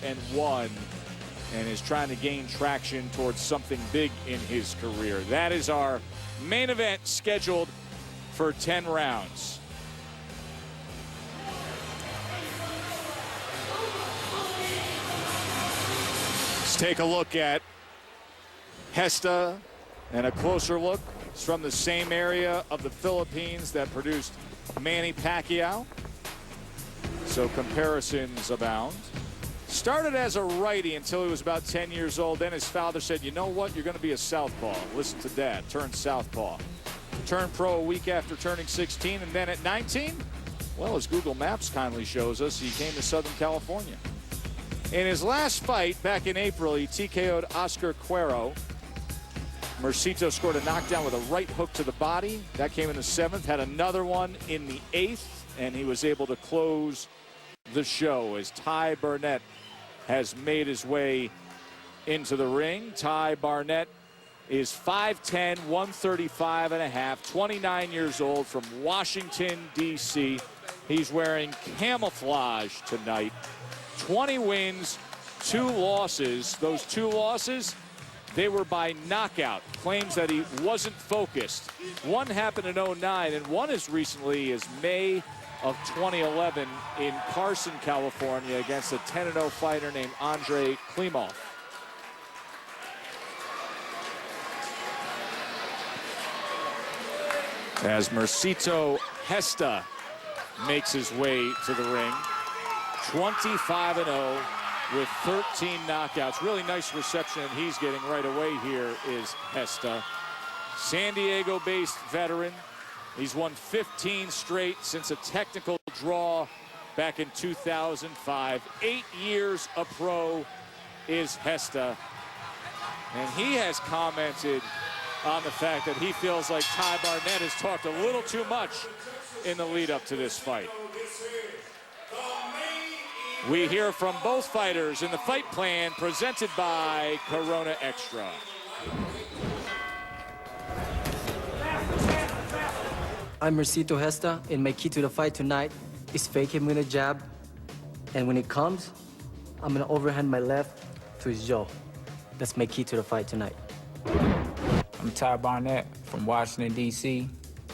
4-1 and is trying to gain traction towards something big in his career. That is our main event scheduled for 10 rounds. Let's take a look at Gesta and a closer look. It's from the same area of the Philippines that produced Manny Pacquiao. So comparisons abound. Started as a righty until he was about 10 years old. Then his father said, you know what, you're going to be a southpaw. Listen to Dad, turned southpaw. Turned pro a week after turning 16, and then at 19, well, as Google Maps kindly shows us, he came to Southern California. In his last fight back in April, he TKO'd Oscar Cuero. Mercito scored a knockdown with a right hook to the body. That came in the 7th, had another one in the 8th, and he was able to close the show as Ty Barnett has made his way into the ring. Ty Barnett is 5'10", 135 and a half, 29 years old, from Washington, D.C. He's wearing camouflage tonight. 20 wins, 2 losses. Those 2 losses, they were by knockout. Claims that he wasn't focused. One happened in 09, and one as recently as May of 2011 in Carson, California, against a 10-0 fighter named Andre Klimov. As Mercito Gesta makes his way to the ring, 25-0 with 13 knockouts. Really nice reception he's getting right away here is Gesta. San Diego-based veteran. He's won 15 straight since a technical draw back in 2005. 8 years a pro is Gesta. And he has commented on the fact that he feels like Ty Barnett has talked a little too much in the lead up to this fight. We hear from both fighters in the fight plan presented by Corona Extra. I'm Mercito Gesta, and my key to the fight tonight is fake him with a jab. And when it comes, I'm gonna overhand my left to his jaw. That's my key to the fight tonight. I'm Ty Barnett from Washington, D.C.,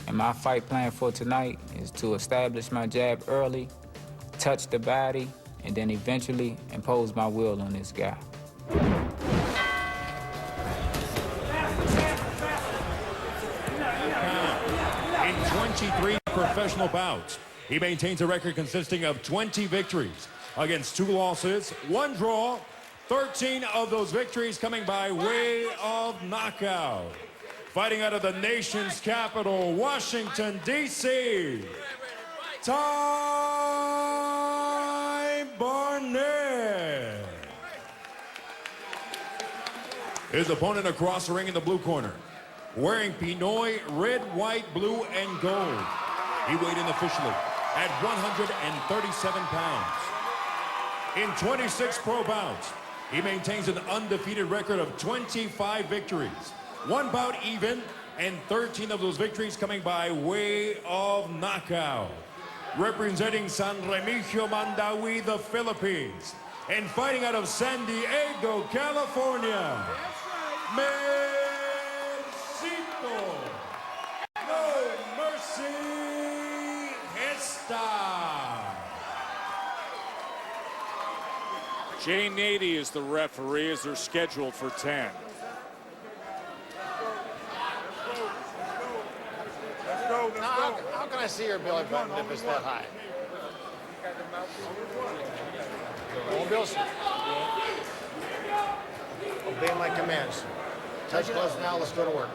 and my fight plan for tonight is to establish my jab early, touch the body, and then eventually impose my will on this guy. In 23 professional bouts, he maintains a record consisting of 20 victories against 2 losses, 1 draw, 13 of those victories coming by way of knockout. Fighting out of the nation's capital, Washington, D.C., Ty Barnett. His opponent across the ring in the blue corner, wearing Pinoy red, white, blue, and gold. He weighed in officially at 137 pounds. In 26 pro bouts, he maintains an undefeated record of 25 victories, 1 bout even, and 13 of those victories coming by way of knockout. Representing San Remigio, Mandawi, the Philippines, and fighting out of San Diego, California, Mercito No Mercy Gesta. Jay Nady is the referee as they're scheduled for 10. How can I see your belly button if it's that high? Obey my commands. Touch gloves now. Let's go to work.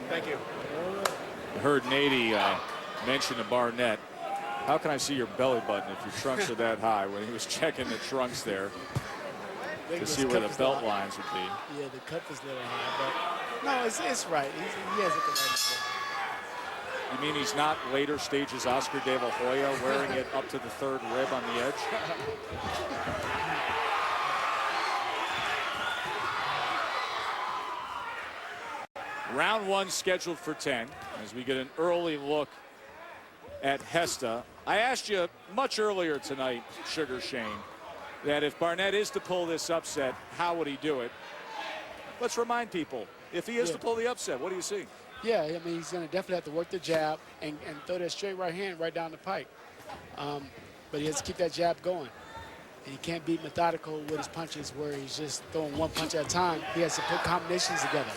Thank you. I heard Nady mention to Barnett, how can I see your belly button if your trunks are that high, when he was checking the trunks there to see where the belt lines would be. Yeah, the cup is a little high, but no, it's right. He has it the right spot. You mean he's not later stages Oscar De La Hoya, wearing it up to the 3rd rib on the edge? Round 1 scheduled for 10 as we get an early look at Gesta. I asked you much earlier tonight, Sugar Shane, that if Barnett is to pull this upset, how would he do it? Let's remind people, if he is to pull the upset, what do you see? Yeah, I mean, he's going to definitely have to work the jab and throw that straight right hand right down the pike. But he has to keep that jab going. And he can't be methodical with his punches where he's just throwing one punch at a time. He has to put combinations together.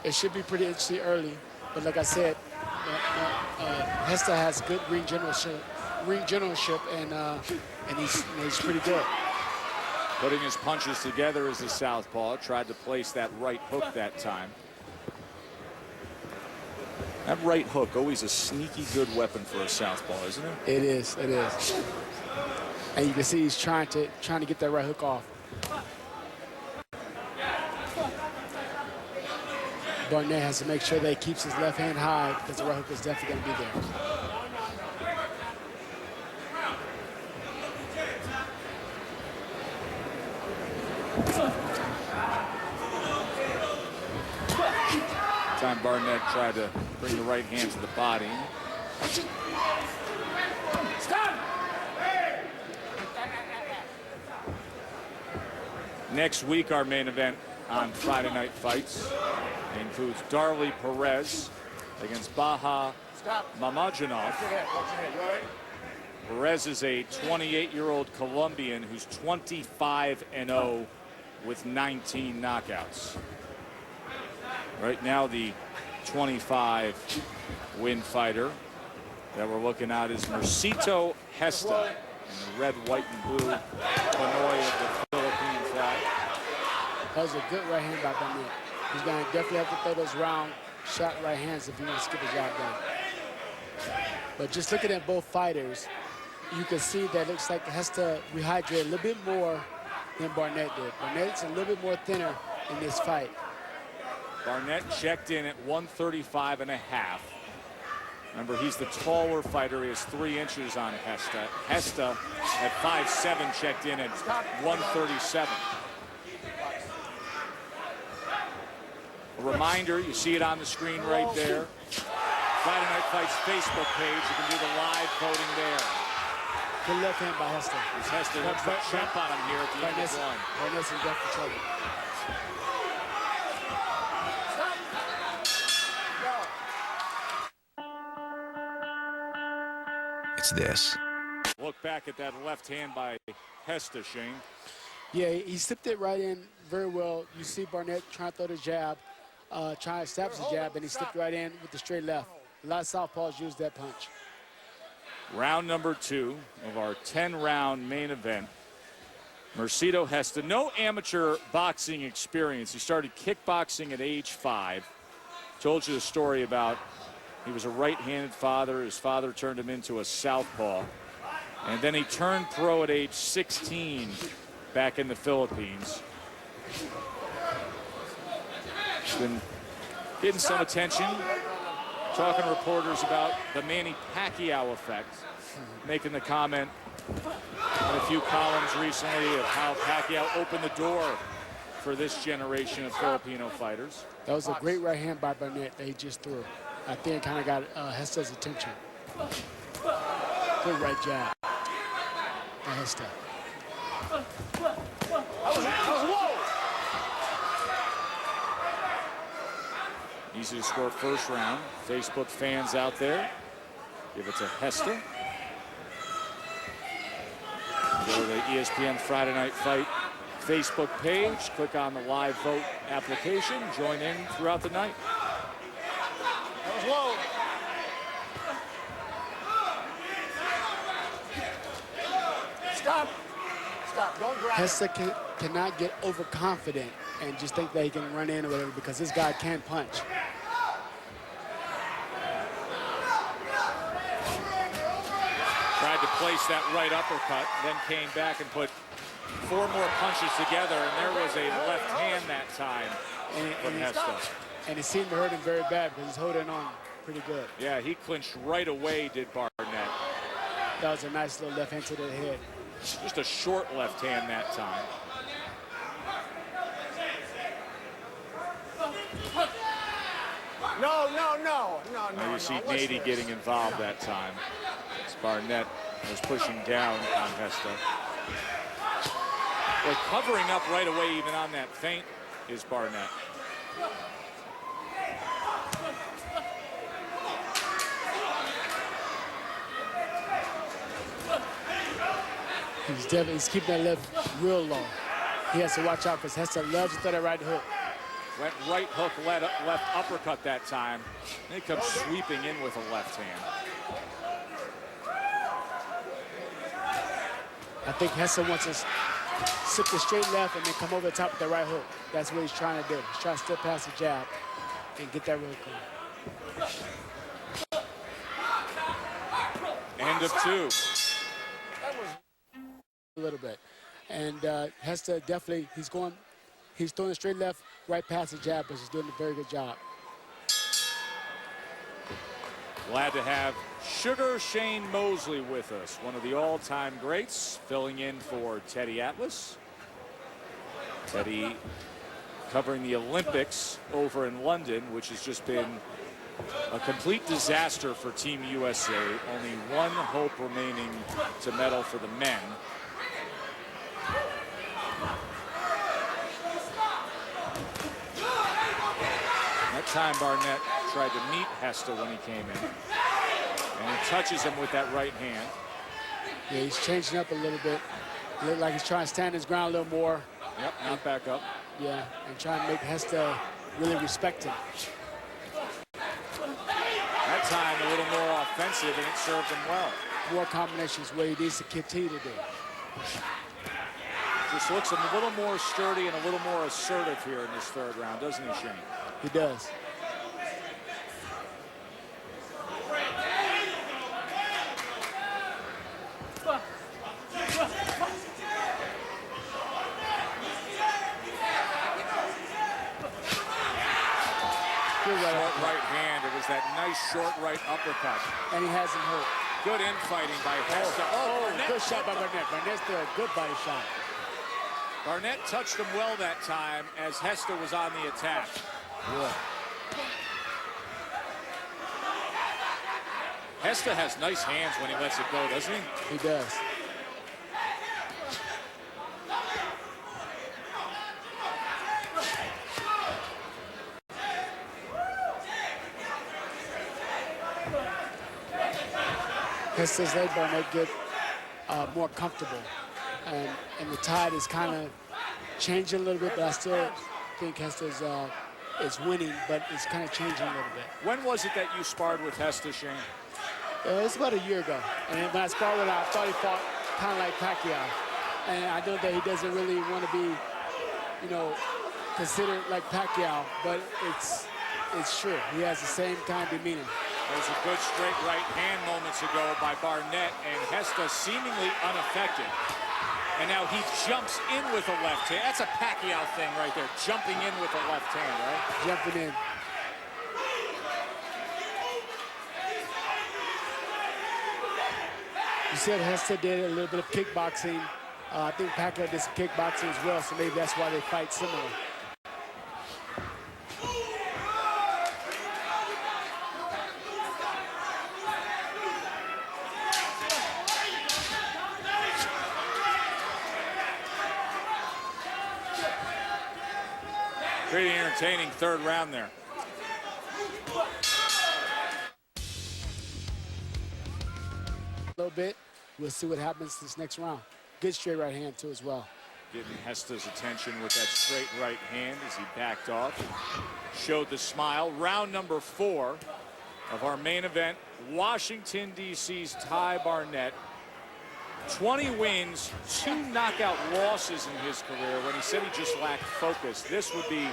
It should be pretty interesting early. But like I said, Gesta has good ring generalship, and he's pretty good. Putting his punches together as a southpaw. Tried to place that right hook that time. That right hook, always a sneaky good weapon for a southpaw, isn't it? It is. It is. And you can see he's trying to get that right hook off. Barnett has to make sure that he keeps his left hand high because the right hook is definitely going to be there. Time Barnett tried to bring the right hand to the body. Next week, our main event on Friday Night Fights includes Darley Perez against Baha Mamajinov. Perez is a 28-year-old Colombian who's 25-0 with 19 knockouts. Right now, the 25-win fighter that we're looking at is Mercito Gesta in the red, white, and blue Pinoy of the Philippine flag. That was a good right hand by Barnett. He's going to definitely have to throw those round shot right hands if he wants to get the job done. But just looking at both fighters, you can see that it looks like Gesta rehydrated a little bit more than Barnett did. Barnett's a little bit more thinner in this fight. Barnett checked in at 135.5. Remember, he's the taller fighter. He has 3 inches on Gesta. Gesta at 5'7" checked in at 137. A reminder, you see it on the screen right there. Friday Night Fights Facebook page. You can do the live voting there. Good left hand by Gesta. Gesta looks to jump on him here at the end of one. Barnett's in definite trouble. It's this. Look back at that left hand by Gesta, Shane. Yeah, he slipped it right in very well. You see Barnett trying to throw the jab, trying to establish the jab, and he slipped right in with the straight left. A lot of southpaws use that punch. Round number 2 of our 10-round main event. Mercito Gesta, no amateur boxing experience. He started kickboxing at age 5. Told you the story about he was a right-handed father. His father turned him into a southpaw. And then he turned pro at age 16 back in the Philippines. He's been getting some attention, talking to reporters about the Manny Pacquiao effect, making the comment in a few columns recently of how Pacquiao opened the door for this generation of Filipino fighters. That was a great right hand by Barnett that he just threw. I think it kind of got Gesta's attention. Good right jab by Gesta. Easy to score first round. Facebook fans out there, give it to Gesta. Go to the ESPN Friday Night Fight Facebook page. Click on the live vote application. Join in throughout the night. That was low. Stop. Stop. Don't grab Gesta cannot get overconfident and just think that he can run in or whatever because this guy can punch. Tried to place that right uppercut, then came back and put 4 more punches together, and there was a left hand that time from Gesta. And it seemed to hurt him very bad because he's holding on pretty good. Yeah, he clinched right away, did Barnett. That was a nice little left hand to the head. Just a short left hand that time. No. Now you see Nady getting involved that time. As Barnett was pushing down on Gesta. Well, covering up right away even on that feint is Barnett. He's keeping that left real low. He has to watch out because Gesta loves to throw that right hook. Went right hook, left uppercut that time. And he comes sweeping in with a left hand. I think Gesta wants to sip the straight left and then come over the top with the right hook. That's what he's trying to do. He's trying to step past the jab and get that real going. End of 2. A little bit. And Gesta definitely, he's throwing a straight left right past the jab, but he's doing a very good job. Glad to have Sugar Shane Mosley with us, one of the all-time greats, filling in for Teddy Atlas. Teddy covering the Olympics over in London, which has just been a complete disaster for Team USA. Only one hope remaining to medal for the men. That time Barnett tried to meet Gesta when he came in. And he touches him with that right hand. Yeah, he's changing up a little bit. Look like he's trying to stand his ground a little more. Yep, not back up. Yeah, and trying to make Gesta really respect him. That time a little more offensive, and it served him well. More combinations where he needs to continue to do. Just looks a little more sturdy and a little more assertive here in this third round, doesn't he, Shane? He does. Short right hand. It was that nice short right uppercut. And he has him hurt. Good infighting by Gesta. Barnett. Good shot by Barnett. Barnett's threw a good body shot. Barnett touched him well that time as Gesta was on the attack. Yeah. Gesta has nice hands when he lets it go, doesn't he? He does. Gesta's let Barnett get more comfortable. And the tide is kind of changing a little bit, but I still think Gesta's is winning, but it's kind of changing a little bit. When was it that you sparred with Gesta, Shane? It was about a year ago. And when I sparred with him, I thought he fought kind of like Pacquiao. And I know that he doesn't really want to be, you know, considered like Pacquiao, but it's true. He has the same kind of demeanor. There's a good straight right hand moments ago by Barnett, and Gesta seemingly unaffected. And now he jumps in with a left hand. That's a Pacquiao thing right there, jumping in with a left hand, right? Jumping in. You said Gesta did a little bit of kickboxing. I think Pacquiao did some kickboxing as well, so maybe that's why they fight similar. Pretty entertaining third round there. A little bit. We'll see what happens this next round. Good straight right hand, too, as well. Getting Gesta's attention with that straight right hand as he backed off. Showed the smile. Round number 4 of our main event. Washington, D.C.'s Ty Barnett. 20 wins, 2 knockout losses in his career. When he said he just lacked focus, this would be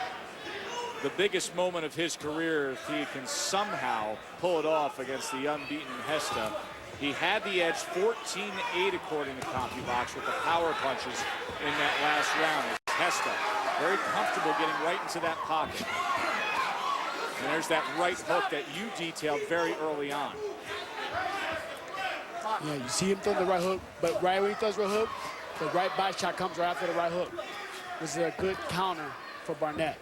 the biggest moment of his career if he can somehow pull it off against the unbeaten Gesta. He had the edge 14-8 according to CompuBox with the power punches in that last round. Gesta very comfortable getting right into that pocket. And there's that right hook that you detailed very early on. Yeah, you see him throw the right hook, but right when he throws the right hook, the right body shot comes right after the right hook. This is a good counter for Barnett.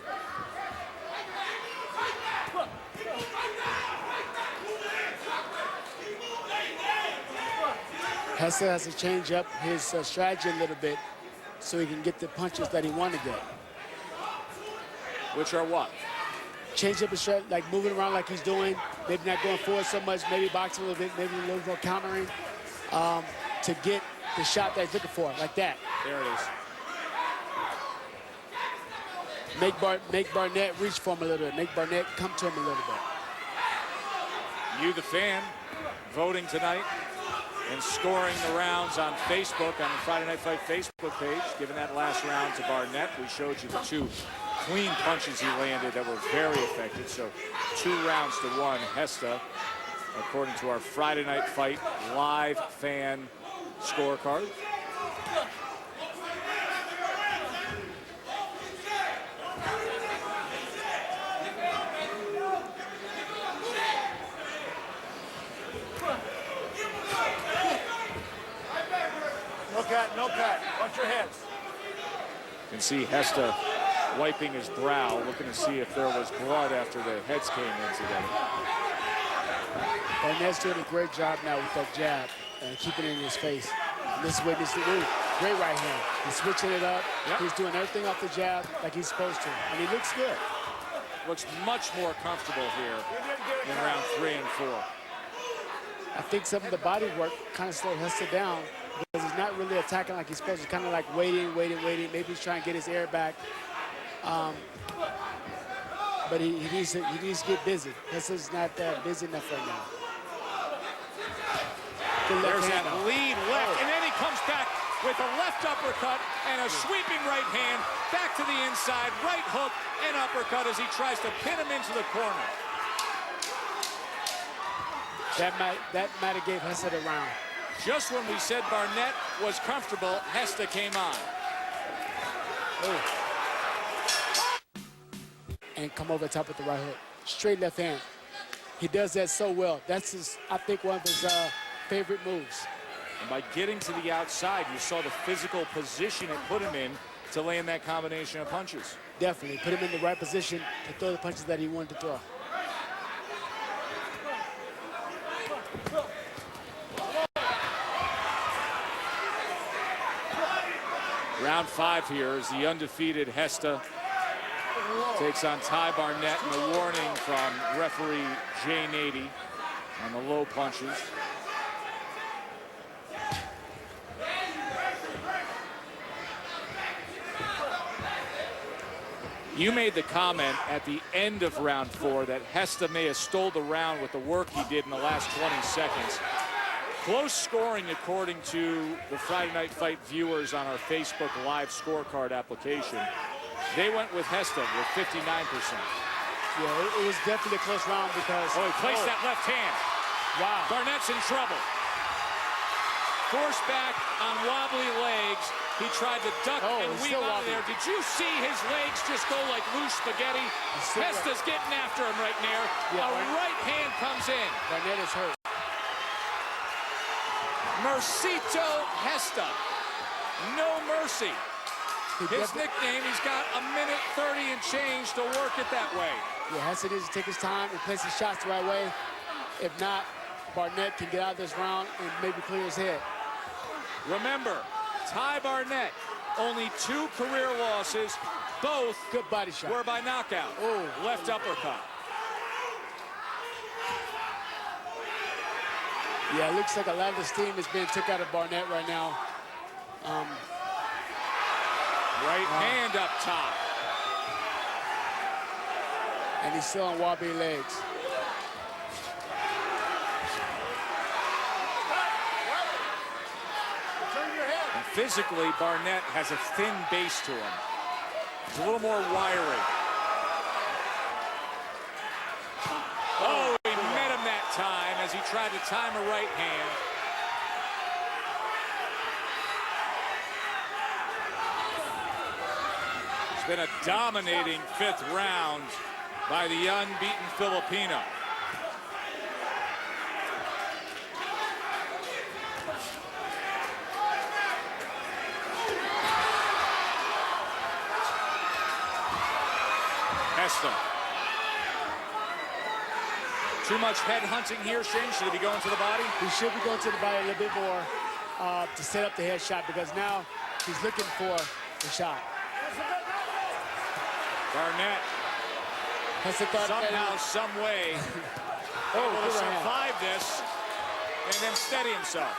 Gesta has to change up his strategy a little bit so he can get the punches that he wanted to get. Which are what? Change up his strategy, like moving around like he's doing, maybe not going forward so much, maybe boxing a little bit, maybe a little more countering to get the shot that he's looking for, like that. There it is. Make Barnett reach for him a little bit. Make Barnett come to him a little bit. You, the fan, voting tonight and scoring the rounds on Facebook, on the Friday Night Fight Facebook page, giving that last round to Barnett. We showed you the 2 clean punches he landed that were very effective. So 2 rounds to 1, Gesta, according to our Friday Night Fight live fan scorecard. No cut. Watch your heads. You can see Gesta wiping his brow, looking to see if there was blood after the heads came in together. Barnett's doing a great job now with that jab and keeping it in his face. And this is what he needs to do. Great right hand. He's switching it up. Yep. He's doing everything off the jab like he's supposed to. And he looks good. Looks much more comfortable here in round 3 and 4. I think some of the body work kind of slowed Gesta down because he's not really attacking like he's supposed to. Kind of like waiting. Maybe he's trying to get his air back. But he needs to get busy. Gesta's not busy enough right now. There's that lead left, and then he comes back with a left uppercut and a sweeping right hand, back to the inside, right hook and uppercut as he tries to pin him into the corner. That might have gave Gesta the round. Just when we said Barnett was comfortable, Gesta came on. Oh. And come over the top with the right hook. Straight left hand. He does that so well. That's his, I think, one of his favorite moves. And by getting to the outside, you saw the physical position it put him in to land that combination of punches. Definitely. Put him in the right position to throw the punches that he wanted to throw. Round 5 here is the undefeated Gesta takes on Ty Barnett, and a warning from referee Jay Nady on the low punches. You made the comment at the end of round 4 that Gesta may have stole the round with the work he did in the last 20 seconds. Close scoring according to the Friday Night Fight viewers on our Facebook live scorecard application. They went with Gesta with 59%. Yeah, it was definitely a close round because... Oh, he placed that left hand. Wow. Barnett's in trouble. Forced back on wobbly legs. He tried to duck and weave out of there. Did you see his legs just go like loose spaghetti? Gesta's getting after him right there. Yeah, a right hand comes in. Barnett is hurt. Mercito Gesta. No mercy. His nickname, he's got a minute 30 and change to work it that way. Yeah, Gesta needs to take his time and place his shots the right way. If not, Barnett can get out of this round and maybe clear his head. Remember, Ty Barnett, only 2 career losses, both good body shot were by knockout. Oh, left uppercut. Yeah, it looks like a lot of the steam is being took out of Barnett right now. Right hand up top. And he's still on wobbly legs. And physically, Barnett has a thin base to him. It's a little more wiry. Oh, he met him that time as he tried to time a right hand. It's been a dominating 5th round by the unbeaten Filipino. Gesta. Too much head hunting here, Shane. Should he be going to the body? He should be going to the body a little bit more. to set up the headshot because now he's looking for the shot. Barnett somehow, some way, able to survive this and then steady himself.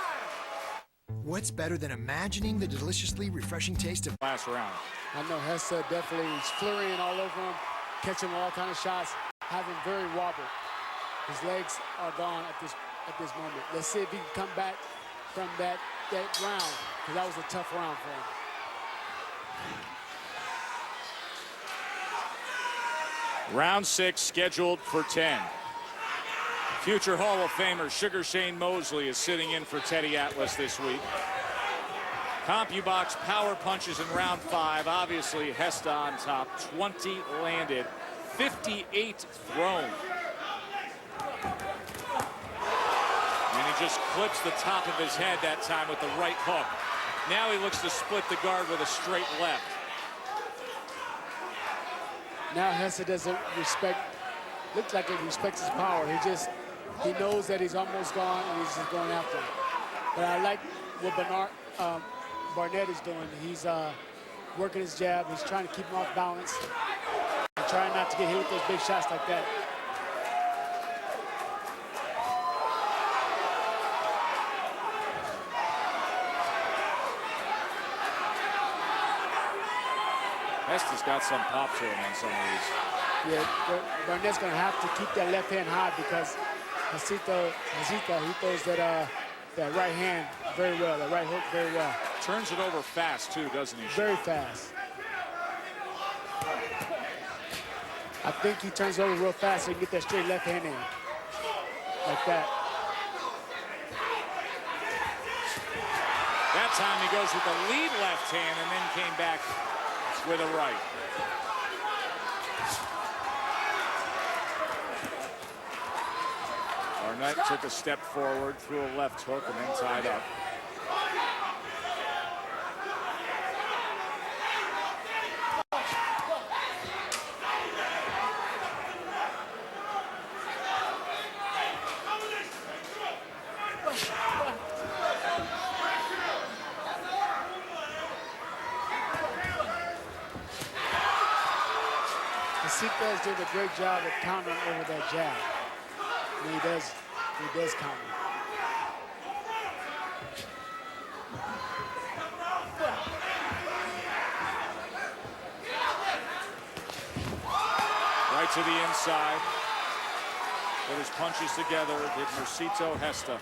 What's better than imagining the deliciously refreshing taste of Last round. I know Gesta definitely is flurrying all over him, catching all kind of shots, having very wobble. His legs are gone at this moment. Let's see if he can come back from that round, because that was a tough round for him. Round 6 scheduled for 10. Future Hall of Famer Sugar Shane Mosley is sitting in for Teddy Atlas this week. CompuBox power punches in round 5. Obviously, Gesta on top. 20 landed, 58 thrown. And he just clips the top of his head that time with the right hook. Now he looks to split the guard with a straight left. Now Gesta doesn't looks like he respects his power. He knows that he's almost gone and he's just going after him. But I like what Barnett is doing. He's working his jab. He's trying to keep him off balance and trying not to get hit with those big shots like that. Gesta's got some pop to him on some of these. Yeah, Barnett's going to have to keep that left hand high because Mercito, he throws that right hand very well, that right hook very well. Turns it over fast, too, doesn't he? Very fast. I think he turns it over real fast so he can get that straight left hand in. Like that. That time he goes with the lead left hand and then came back with a right. Barnett took a step forward, threw a left hook, and then tied up. Mercito is doing a great job of countering over that jab. And he does counter. Right to the inside. Put his punches together. Did Mercito Gesta.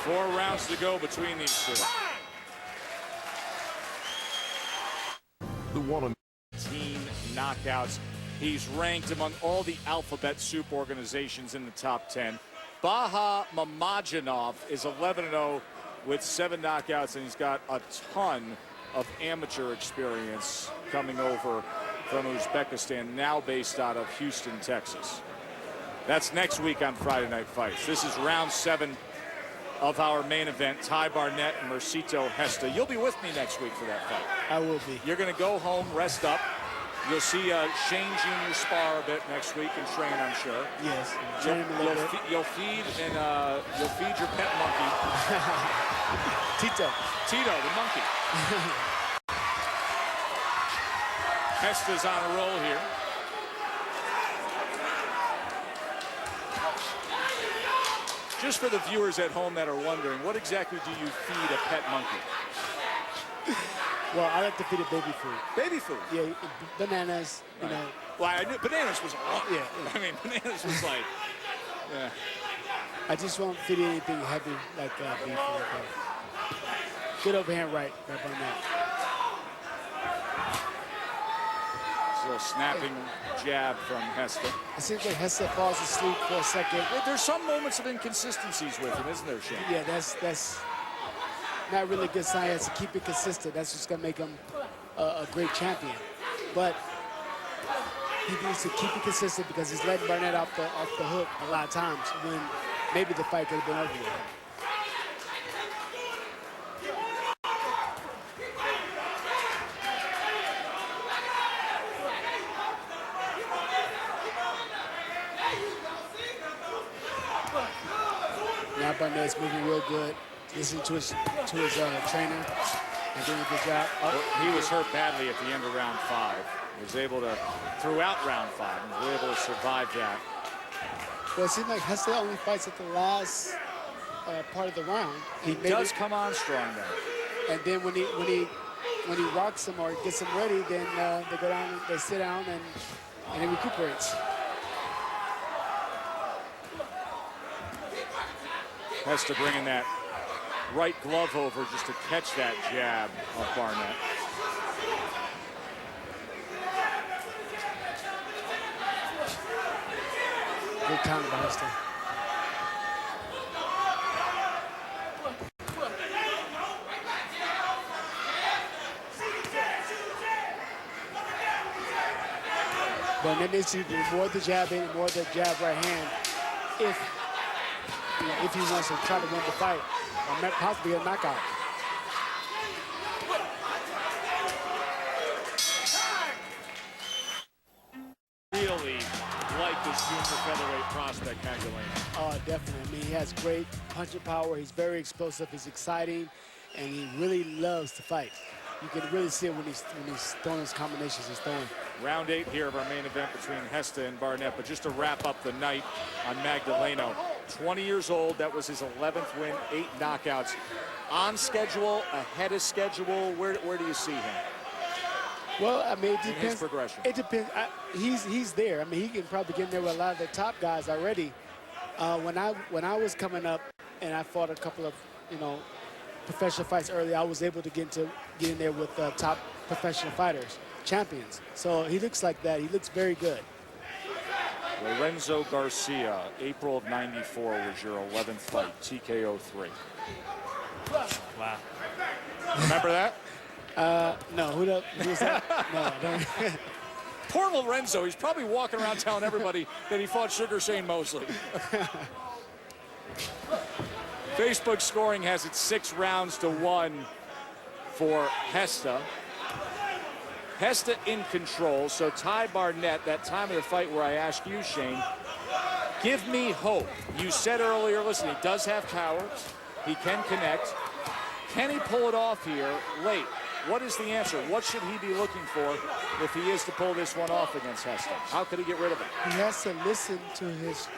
Four rounds to go between these two. The one 18 knockouts. He's ranked among all the alphabet soup organizations in the top 10. Baha Mamajinov is 11-0 with 7 knockouts, and he's got a ton of amateur experience coming over from Uzbekistan, now based out of Houston, Texas. That's next week on Friday Night Fights. This is round 7 of our main event, Ty Barnett and Mercito Gesta. You'll be with me next week for that fight. I will be. You're going to go home, rest up. You'll see Shane Jr. spar a bit next week and train, I'm sure. Yes. You'll feed your pet monkey. Tito, the monkey. Gesta's on a roll here. Just for the viewers at home that are wondering, what exactly do you feed a pet monkey? Well, I like to feed it baby food. Baby food? Yeah, bananas, you know. Well, I knew bananas was a lot. Yeah. I mean, bananas was like, yeah. I just won't feed it anything heavy like beef or like that. Good overhand right by Barnett. A little snapping jab from Gesta. It seems like Gesta falls asleep for a second. There's some moments of inconsistencies with him, isn't there, Shane? Yeah, that's not really a good sign. He has to keep it consistent. That's just going to make him a great champion. But he needs to keep it consistent because he's letting Barnett off the hook a lot of times when maybe the fight could have been over with. Now Barnett's moving real good. Listening to his trainer and doing a good job. He was hurt badly at the end of round 5. He was able to, throughout round 5, he was able to survive that. Well, it seems like Gesta only fights at the last part of the round. He does come on strong though. And then when he rocks him or gets him ready, then they go down, they sit down, and he recuperates. Gesta bringing that right glove over just to catch that jab of Barnett. Good counter by Gesta. Barnett needs to do more of the jab in, more of the jab right hand if he wants to try to win the fight, or possibly a knockout. Really like this junior featherweight prospect, Magdalena. Oh, definitely. I mean, he has great punching power. He's very explosive. He's exciting, and he really loves to fight. You can really see it when he's throwing his combinations he's throwing. Round 8 here of our main event between Gesta and Barnett. But just to wrap up the night on Magdaleno, 20 years old. That was his 11th win, 8 knockouts. On schedule, ahead of schedule. Where do you see him? Well, I mean, it depends. In his progression. It depends. He's there. I mean, he can probably get in there with a lot of the top guys already. When I was coming up and I fought a couple of professional fights early, I was able to get in there with top professional fighters, champions. So he looks like that. He looks very good. Lorenzo Garcia, April of '94 was your 11th fight, TKO 3. Wow. Remember that? No, who was that? No, I don't. Poor Lorenzo, he's probably walking around telling everybody that he fought Sugar Shane Mosley. Facebook scoring has it 6 rounds to 1 for Gesta. Gesta in control, so Ty Barnett, that time of the fight where I asked you, Shane, give me hope. You said earlier, listen, he does have power. He can connect. Can he pull it off here late? What is the answer? What should he be looking for if he is to pull this one off against Gesta? How could he get rid of it? He has to listen to his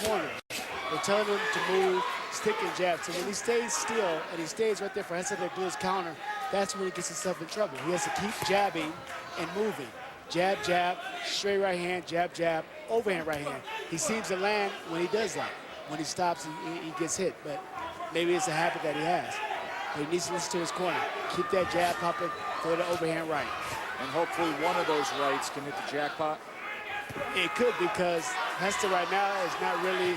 corner. They're telling him to move, stick and jab. So when he stays still and he stays right there for Gesta to do his counter, that's when he gets himself in trouble. He has to keep jabbing and moving. Jab, jab, straight right hand, jab, jab, overhand right hand. He seems to land when he does that. When he stops, he gets hit. But maybe it's a habit that he has. But he needs to listen to his corner. Keep that jab popping for the overhand right. And hopefully one of those rights can hit the jackpot. It could, because Gesta right now is not really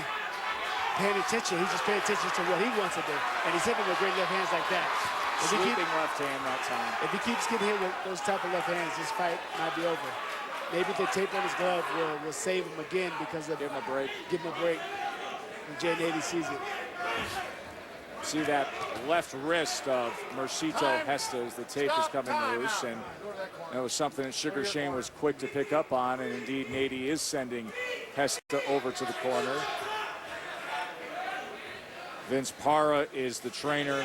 paying attention. He's just paying attention to what he wants to do. And he's hitting with great left hands like that. Sweeping left hand that time. If he keeps getting hit with those type of left hands, this fight might be over. Maybe the tape on his glove will save him again because of... Give him a break. Give him a break when Jay Nady sees it. See that left wrist of Mercito Gesta as the tape is coming loose, and that was something that Sugar Shane was quick to pick up on, and indeed Nady is sending Gesta over to the corner. Vince Parra is the trainer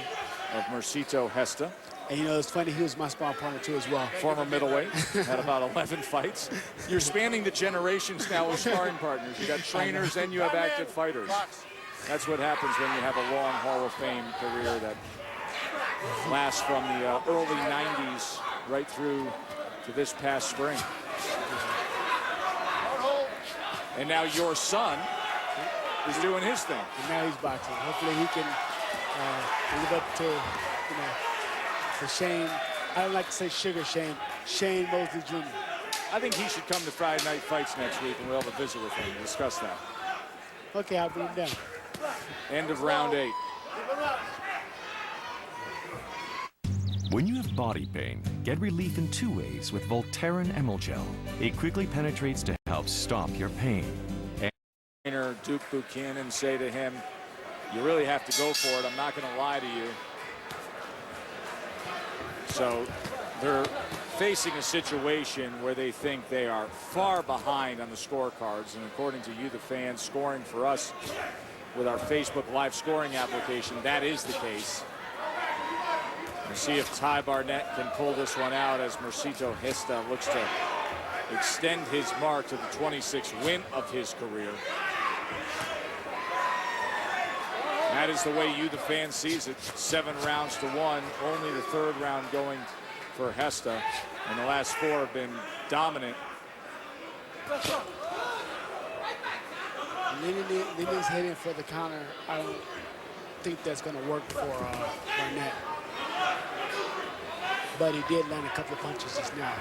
of Mercito Gesta. And it's funny, he was my sparring partner too as well. Former middleweight, had about 11 fights. You're spanning the generations now with sparring partners. You got trainers and you have active fighters. That's what happens when you have a long Hall of Fame career that lasts from the early 90s right through to this past spring. And now your son is doing his thing. And now he's boxing. Hopefully he can live up to, to Shane. I don't like to say Sugar Shane. Shane Mosley Jr. I think he should come to Friday Night Fights next week, and we'll have a visit with him and discuss that. Okay, I'll bring him down. End of round 8. When you have body pain, get relief in 2 ways with Voltaren Emulgel. It quickly penetrates to help stop your pain. Trainer Duke Buchanan say to him, you really have to go for it. I'm not going to lie to you. So they're facing a situation where they think they are far behind on the scorecards. And according to you, the fans, scoring for us with our Facebook Live scoring application, that is the case. We'll see if Ty Barnett can pull this one out as Mercito Gesta looks to extend his mark to the 26th win of his career. That is the way you, the fan, sees it. 7 rounds to 1. Only the 3rd round going for Gesta. And the last 4 have been dominant. Lini's hitting for the counter. I don't think that's going to work for Barnett. But he did land a couple of punches just now.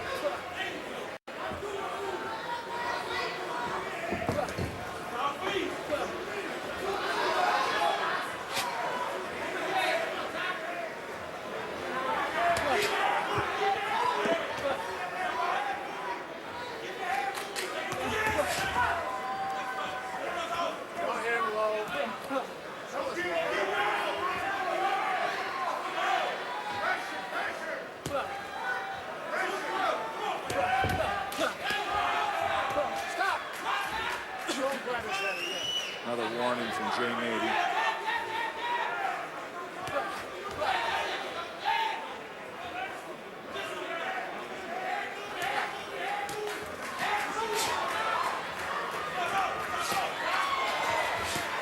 Another warning from Jay Nady.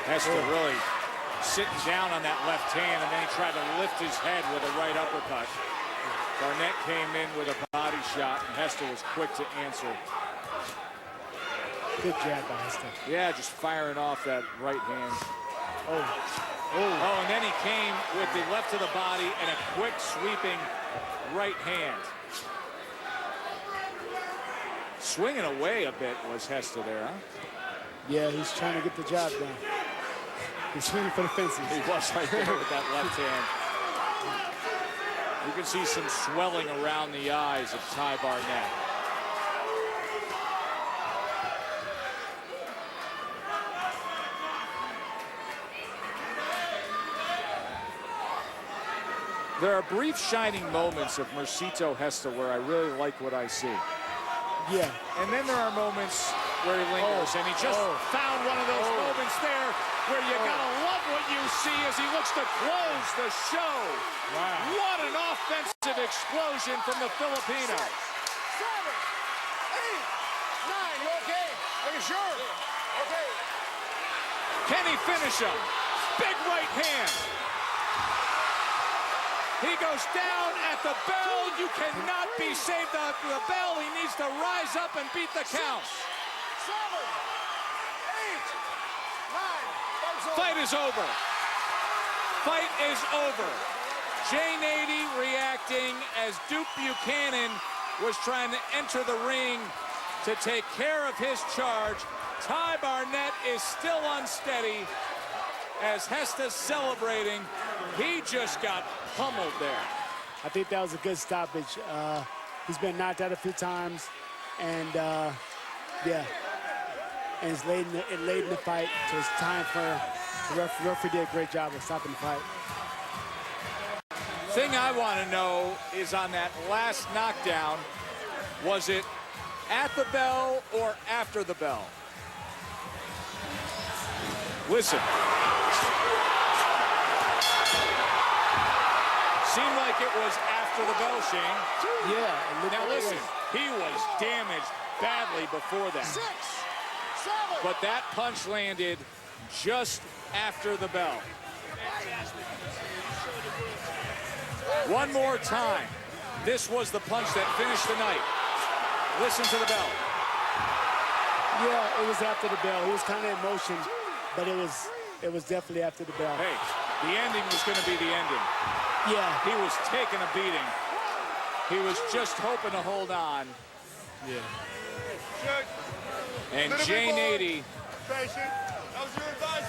Gesta really sitting down on that left hand, and then he tried to lift his head with a right uppercut. Barnett came in with a body shot, and Gesta was quick to answer. Good jab by Gesta. Yeah, just firing off that right hand. Oh, and then he came with the left of the body and a quick sweeping right hand. Swinging away a bit was Gesta there, huh? Yeah, he's trying to get the job done. He's swinging for the fences. He was right there with that left hand. You can see some swelling around the eyes of Ty Barnett. There are brief shining moments of Mercito Gesta where I really like what I see. Yeah. And then there are moments where he lingers, and he just found one of those moments there where you gotta love what you see as he looks to close the show. Wow. What an offensive explosion from the Filipino. 7, 8, 9, you okay? Are you sure? Okay. Can he finish him? Big right hand. He goes down at the bell. You cannot be saved at the bell. He needs to rise up and beat the count. 7, 8, 9. Fight is over. Fight is over. Jay Nady reacting as Duke Buchanan was trying to enter the ring to take care of his charge. Ty Barnett is still unsteady as Gesta's celebrating. He just got pummeled there. I think that was a good stoppage. He's been knocked out a few times, and yeah, and it's late in the fight, so it's time for the referee did a great job of stopping the fight. Thing I want to know is on that last knockdown, was it at the bell or after the bell? Listen. Seemed like it was after the bell, Shane. Yeah. Now listen, he was damaged badly before that. 6, 7. But that punch landed just after the bell. One more time. This was the punch that finished the night. Listen to the bell. Yeah, it was after the bell. He was kind of in motion, but it was definitely after the bell. Hey, the ending was going to be the ending. Yeah. He was taking a beating. He was just hoping to hold on. Yeah. And Jay Nady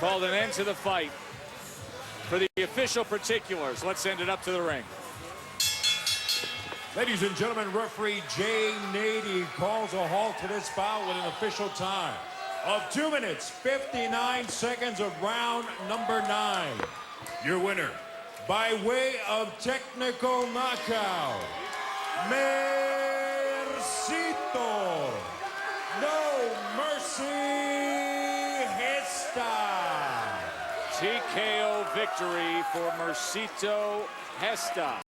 called an end to the fight. For the official particulars, let's send it up to the ring. Ladies and gentlemen, referee Jay Nady calls a halt to this bout with an official time of 2 minutes, 59 seconds of round number 9. Your winner, by way of technical knockout, Mercito No Mercy Gesta. TKO victory for Mercito Gesta.